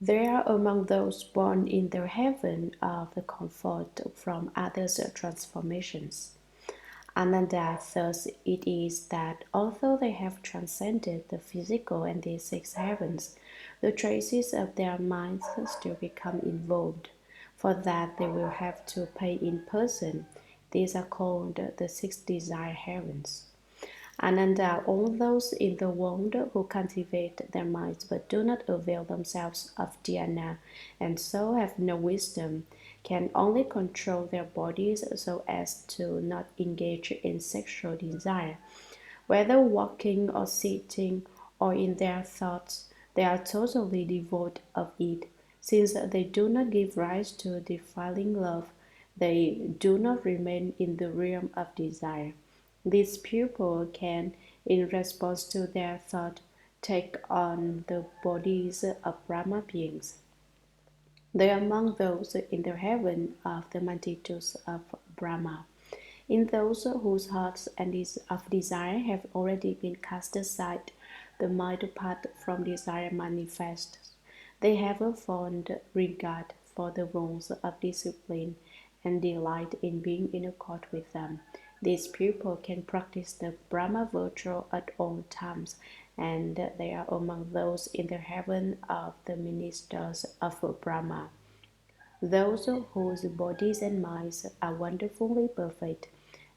They are among those born in the heaven of the comfort from others' transformations. Ananda, thus it is that although they have transcended the physical and the six heavens, the traces of their minds still become involved. For that they will have to pay in person. These are called the six desire heavens. Ananda, all those in the world who cultivate their minds but do not avail themselves of dhyana and so have no wisdom, can only control their bodies so as to not engage in sexual desire. Whether walking or sitting or in their thoughts, they are totally devoid of it. Since they do not give rise to defiling love, they do not remain in the realm of desire. These people can, in response to their thought, take on the bodies of Brahma beings. They are among those in the heaven of the multitudes of Brahma. In those whose hearts and of desire have already been cast aside, the mind apart from desire manifests. They have a fond regard for the rules of discipline and delight in being in accord with them. These people can practice the Brahma virtue at all times, and they are among those in the heaven of the ministers of Brahma. Those whose bodies and minds are wonderfully perfect,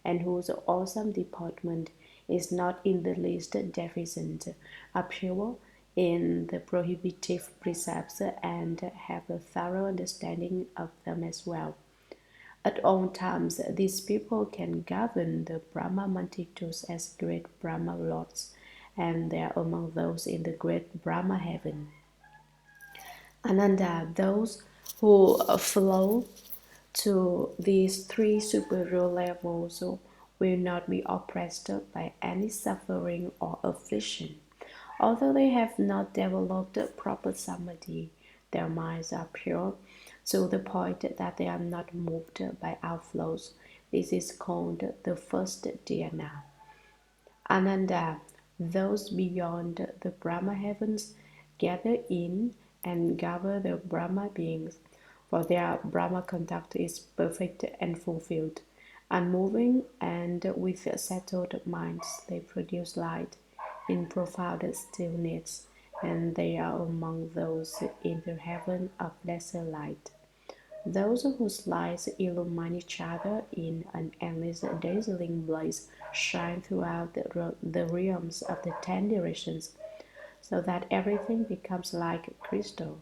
and whose awesome deportment is not in the least deficient, are pure in the prohibitive precepts and have a thorough understanding of them as well. At all times, these people can govern the Brahma multitudes as great Brahma lords, and they are among those in the great Brahma heaven. Ananda, those who flow to these three superior levels will not be oppressed by any suffering or affliction. Although they have not developed proper samadhi, their minds are pure to the point that they are not moved by outflows. This is called the first dhyana. Ananda, those beyond the Brahma heavens, gather in and gather the Brahma beings, for their Brahma conduct is perfect and fulfilled. Unmoving and with settled minds, they produce light in profound stillness, and they are among those in the heaven of lesser light. Those whose lights illumine each other in an endless dazzling blaze shine throughout the realms of the 10 directions, so that everything becomes like crystal.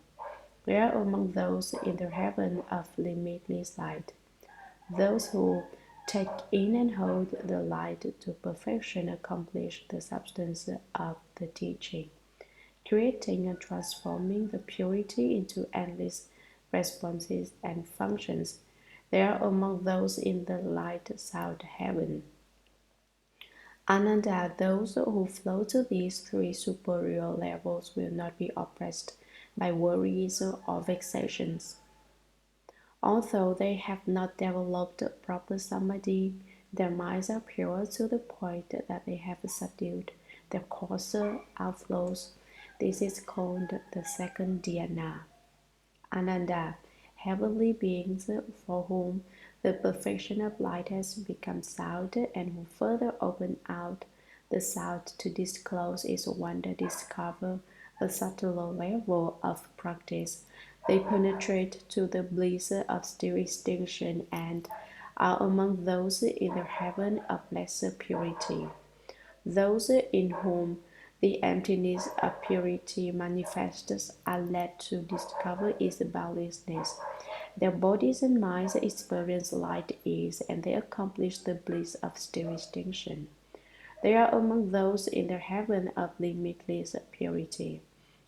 They are among those in the heaven of limitless light. Those who take in and hold the light to perfection accomplish the substance of the teaching, creating and transforming the purity into endless responses and functions. They are among those in the light south heaven. Ananda, those who flow to these three superior levels will not be oppressed by worries or vexations. Although they have not developed proper samadhi, their minds are pure to the point that they have subdued their coarser outflows. This is called the second dhyana. Ananda, heavenly beings for whom the perfection of light has become south and who further open out the south to disclose its wonder, discover a subtler level of practice. They penetrate to the bliss of still extinction and are among those in the heaven of lesser purity. Those in whom the emptiness of purity manifests are led to discover its boundlessness. Their bodies and minds experience light ease, and they accomplish the bliss of still extinction. They are among those in the heaven of limitless purity.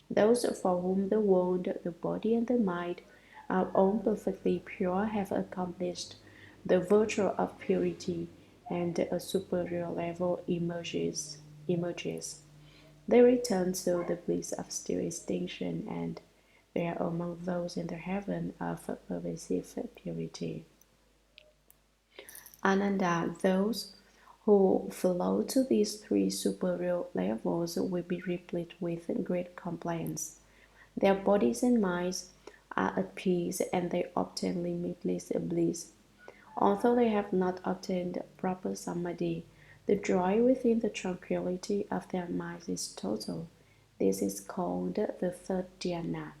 Those for whom the world, the body, and the mind are all perfectly pure have accomplished the virtue of purity, and a superior level emerges. They return to the bliss of still extinction, and they are among those in the heaven of pervasive purity. Ananda, those who flow to these three superior levels will be replete with great compliance. Their bodies and minds are at peace and they obtain limitless bliss. Although they have not obtained proper samadhi, the joy within the tranquility of their minds is total. This is called the third dhyana.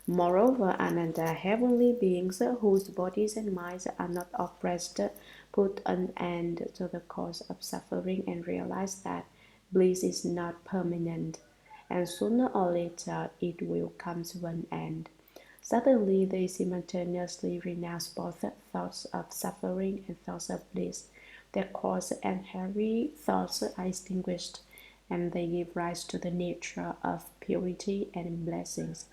Moreover, Ananda, heavenly beings whose bodies and minds are not oppressed put an end to the cause of suffering and realize that bliss is not permanent, and sooner or later it will come to an end. Suddenly, they simultaneously renounce both thoughts of suffering and thoughts of bliss. Their coarse and heavy thoughts are extinguished, and they give rise to the nature of purity and blessings.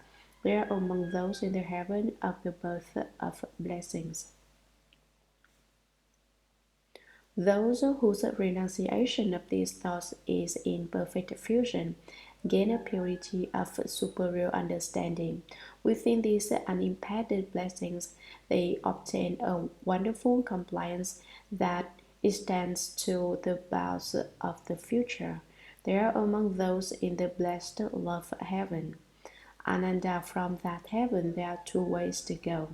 They are among those in the heaven of the birth of blessings. Those whose renunciation of these thoughts is in perfect fusion gain a purity of superior understanding. Within these unimpeded blessings, they obtain a wonderful compliance that extends to the bounds of the future. They are among those in the blessed love heaven. Ananda, from that heaven there are two ways to go.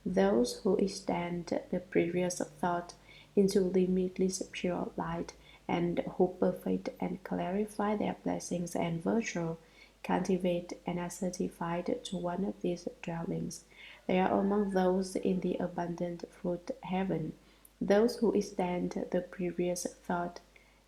Those who extend the previous thought into limitless pure light, and who perfect and clarify their blessings and virtue, cultivate and are certified to one of these dwellings. They are among those in the abundant fruit heaven. Those who extend the previous thought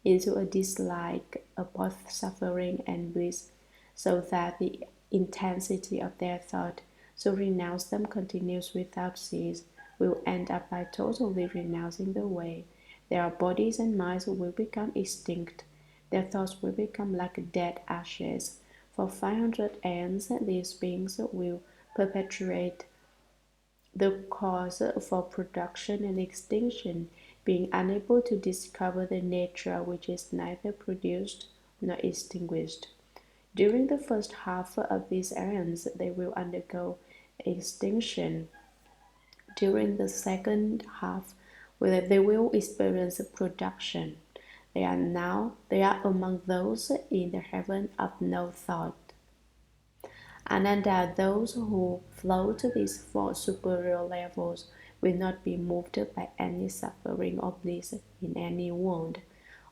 into a dislike of both suffering and bliss, so that the intensity of their thought to renounce them continues without cease, will end up by totally renouncing the way. Their bodies and minds will become extinct. Their thoughts will become like dead ashes. For 500 aeons, these beings will perpetuate the cause for production and extinction, being unable to discover the nature which is neither produced nor extinguished. During the first half of these aeons, they will undergo extinction. During the second half, they will experience production. They are among those in the heaven of no thought. Ananda, those who flow to these four superior levels will not be moved by any suffering or bliss in any world.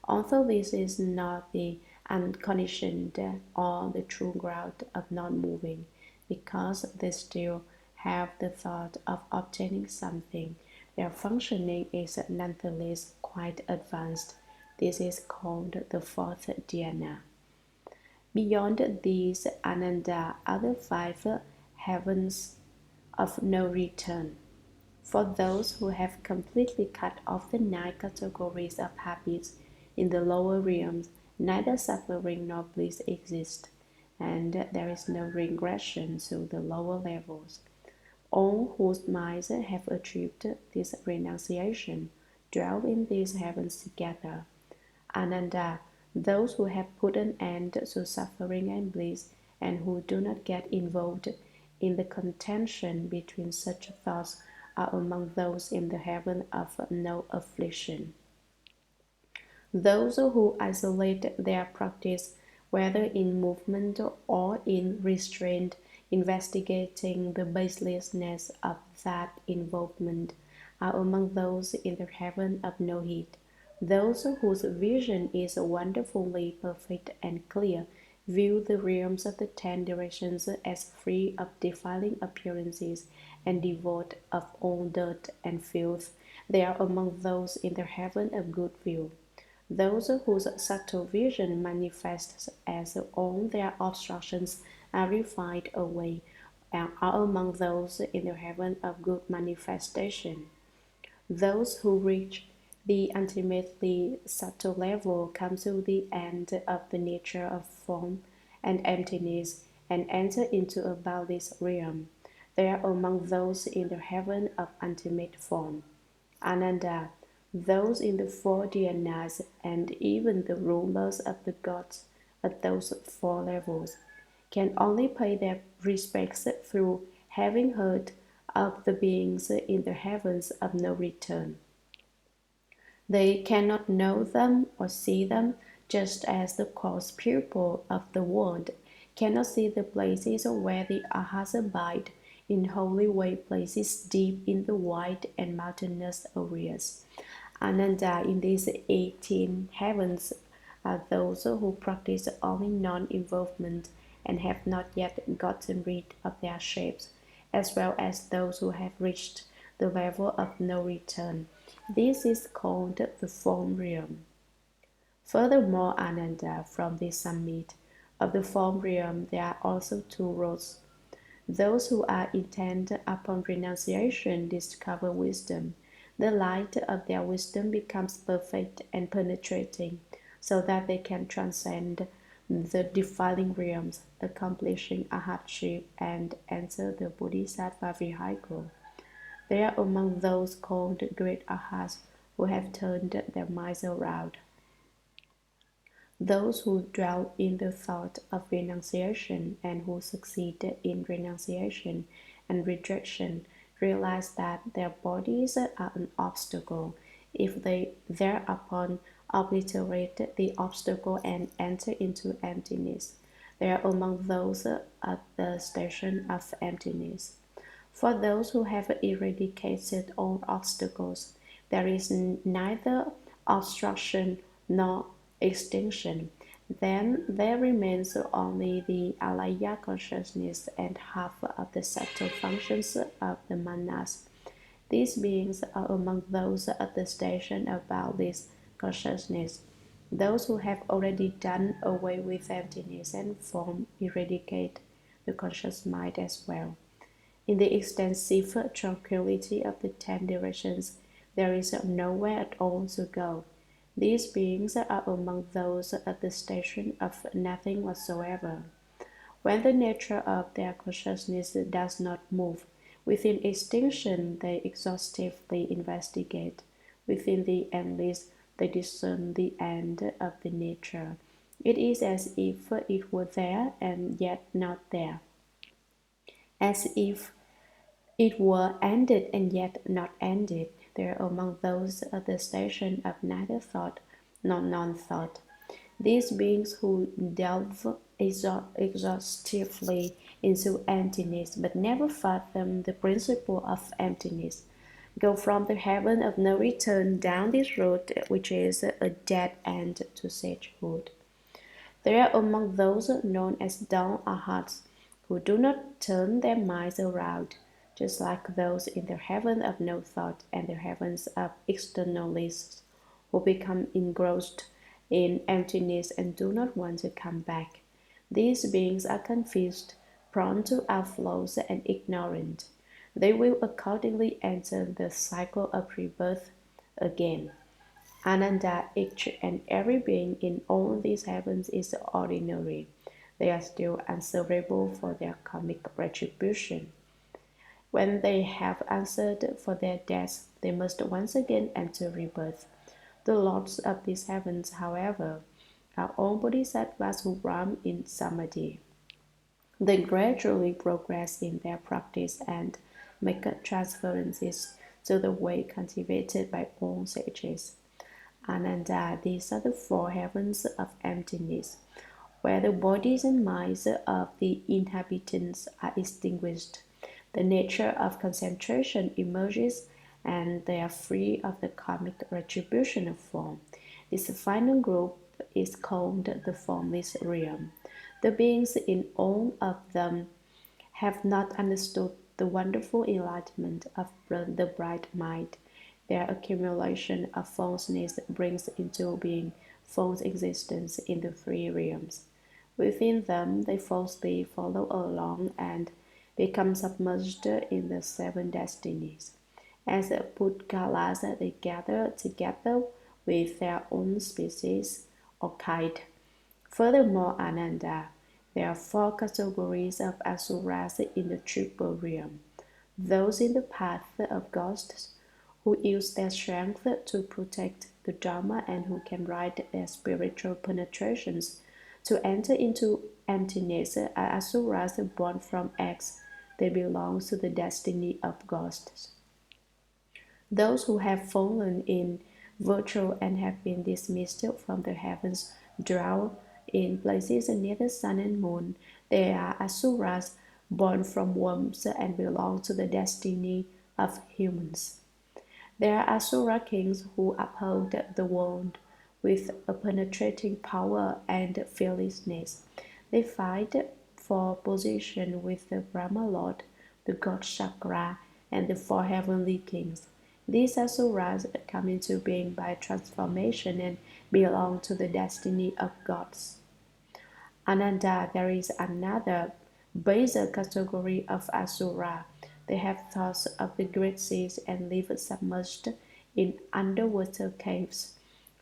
Although this is not the unconditioned or the true ground of non-moving, because they still have the thought of obtaining something, their functioning is nonetheless quite advanced. This is called the fourth dhyana. Beyond these, Ananda are the five heavens of no return. For those who have completely cut off the 9 categories of habits in the lower realms, neither suffering nor bliss exist, and there is no regression to the lower levels. All whose minds have achieved this renunciation dwell in these heavens together. Ananda, those who have put an end to suffering and bliss, and who do not get involved in the contention between such thoughts, are among those in the heaven of no affliction. Those who isolate their practice, whether in movement or in restraint, investigating the baselessness of that involvement, are among those in the heaven of no heat. Those whose vision is wonderfully perfect and clear view the realms of the 10 directions as free of defiling appearances and devoid of all dirt and filth. They are among those in the heaven of good view. Those whose subtle vision manifests as all their obstructions are refined away are among those in the heaven of good manifestation. Those who reach the ultimately subtle level come to the end of the nature of form and emptiness and enter into a boundless realm. They are among those in the heaven of ultimate form. Ananda, those in the four dhyanas, and even the rulers of the gods at those four levels, can only pay their respects through having heard of the beings in the heavens of no return. They cannot know them or see them, just as the coarse pupil of the world cannot see the places where the Arhats abide in holy way, places deep in the wide and mountainous areas. Ananda, in these 18 heavens are those who practice only non-involvement and have not yet gotten rid of their shapes, as well as those who have reached the level of no return. This is called the form realm. Furthermore, Ananda, from the summit of the form realm there are also two roads. Those who are intent upon renunciation discover wisdom. The light of their wisdom becomes perfect and penetrating, so that they can transcend the defiling realms, accomplishing Arhatship and enter the Bodhisattva vehicle. They are among those called great Arhats who have turned their minds around. Those who dwell in the thought of renunciation and who succeed in renunciation and rejection realize that their bodies are an obstacle. If they thereupon obliterate the obstacle and enter into emptiness, they are among those at the station of emptiness. For those who have eradicated all obstacles, there is neither obstruction nor extinction. Then there remains only the alaya consciousness and half of the subtle functions of the manas. These beings are among those at the station of boundless consciousness. Those who have already done away with emptiness and form eradicate the conscious mind as well. In the extensive tranquility of the 10 directions, there is nowhere at all to go. These beings are among those at the station of nothing whatsoever. When the nature of their consciousness does not move, within extinction they exhaustively investigate. Within the endless, they discern the end of the nature. It is as if it were there and yet not there, as if it were ended and yet not ended. They are among those at the station of neither thought nor non-thought. These beings who delve exhaustively into emptiness but never fathom the principle of emptiness go from the heaven of no return down this road which is a dead end to sagehood. They are among those known as dumb Arhats, who do not turn their minds around, just like those in the heaven of no thought and the heavens of externalists, who become engrossed in emptiness and do not want to come back. These beings are confused, prone to outflows, and ignorant. They will accordingly enter the cycle of rebirth again. Ananda, each and every being in all these heavens is ordinary. They are still answerable for their karmic retribution. When they have answered for their deaths, they must once again enter rebirth. The lords of these heavens, however, are all bodhisattvas who roam in samadhi. They gradually progress in their practice and make transferences to the way cultivated by all sages. Ananda, these are the four heavens of emptiness, where the bodies and minds of the inhabitants are extinguished. The nature of concentration emerges, and they are free of the karmic retribution of form. This final group is called the formless realm. The beings in all of them have not understood the wonderful enlightenment of the bright mind. Their accumulation of falseness brings into being false existence in the three realms. Within them, they falsely follow along and become submerged in the seven destinies. As Putkalas, they gather together with their own species or kind. Furthermore, Ananda, there are four categories of asuras in the triple realm. Those in the path of ghosts, who use their strength to protect the Dharma and who can ride their spiritual penetrations to enter into emptiness, are asuras born from eggs. They belong to the destiny of ghosts. Those who have fallen in virtue and have been dismissed from the heavens dwell In places near the sun and moon, there are asuras born from wombs and belong to the destiny of humans. There are asura kings who uphold the world with a penetrating power and fearlessness. They fight for position with the Brahma Lord, the god Chakra, and the four heavenly kings. These asuras come into being by transformation and belong to the destiny of gods. Ananda, there is another baser category of asura. They have thoughts of the great seas and live submerged in underwater caves.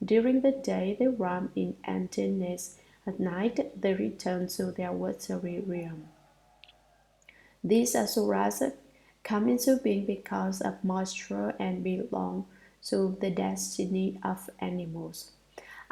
During the day, they roam in emptiness. At night, they return to their watery realm. These asuras come into being because of moisture and belong to the destiny of animals.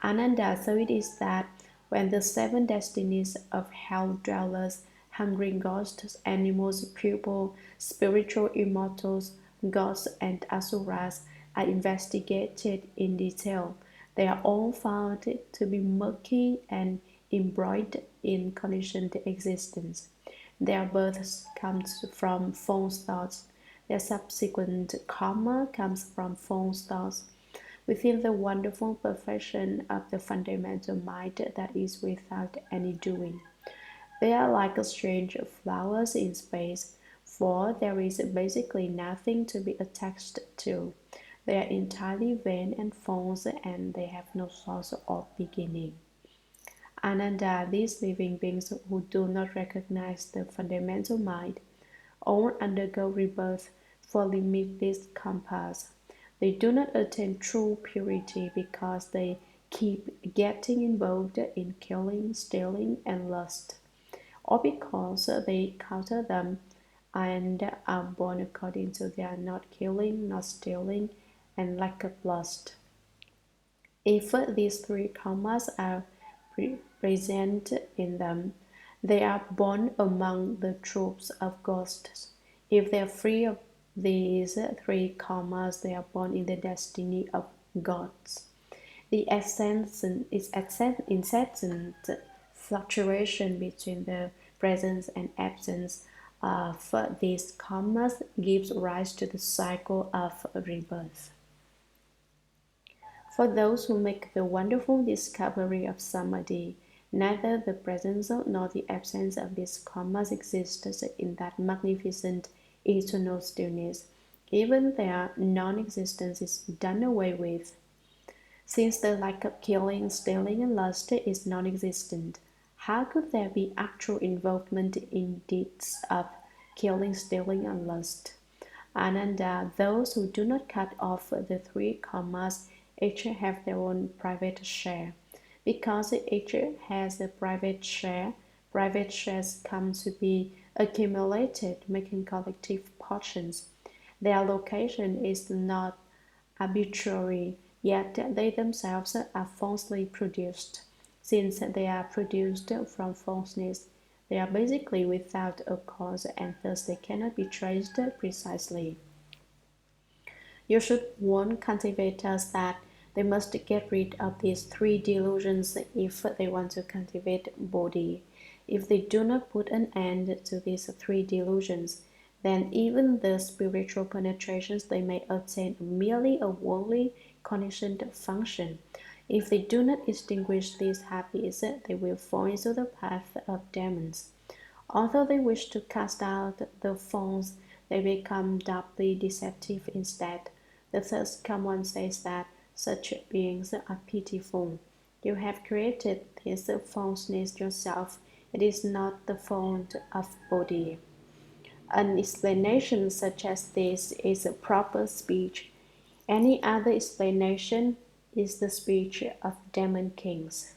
Ananda, so it is that when the seven destinies of hell dwellers, hungry ghosts, animals, people, spiritual immortals, gods, and asuras are investigated in detail, they are all found to be murky and embroidered in conditioned existence. Their births comes from false thoughts. Their subsequent karma comes from false thoughts. Within the wonderful perfection of the fundamental mind that is without any doing. They are like strange flowers in space, for there is basically nothing to be attached to. They are entirely vain and false, and they have no source or beginning. Ananda, these living beings who do not recognize the fundamental mind, all undergo rebirth for limitless compass. They do not attain true purity because they keep getting involved in killing, stealing, and lust, or because they counter them and are born according to their not killing, not stealing, and lack of lust. If these three karmas are present in them, they are born among the troops of ghosts. If they are free of these three karmas, they are born in the destiny of gods. The incessant fluctuation between the presence and absence of these karmas gives rise to the cycle of rebirth. For those who make the wonderful discovery of samadhi, neither the presence nor the absence of these karmas exists in that magnificent eternal stillness. Even their non-existence is done away with. Since the lack of killing, stealing, and lust is non-existent, how could there be actual involvement in deeds of killing, stealing, and lust? Ananda, those who do not cut off the three karmas each have their own private share. Because each has a private shares come to be accumulated, making collective portions. Their location is not arbitrary, yet they themselves are falsely produced. Since they are produced from falseness, they are basically without a cause and thus they cannot be traced precisely. You should warn cultivators that they must get rid of these three delusions if they want to cultivate Bodhi. If they do not put an end to these three delusions, then even the spiritual penetrations they may attain are merely a worldly conditioned function. If they do not extinguish these habits, they will fall into the path of demons. Although they wish to cast out the false, they become doubly deceptive instead. The third command says that such beings are pitiful. You have created this falseness yourself. It is not the fault of Bodhi. An explanation such as this is a proper speech. Any other explanation is the speech of demon kings.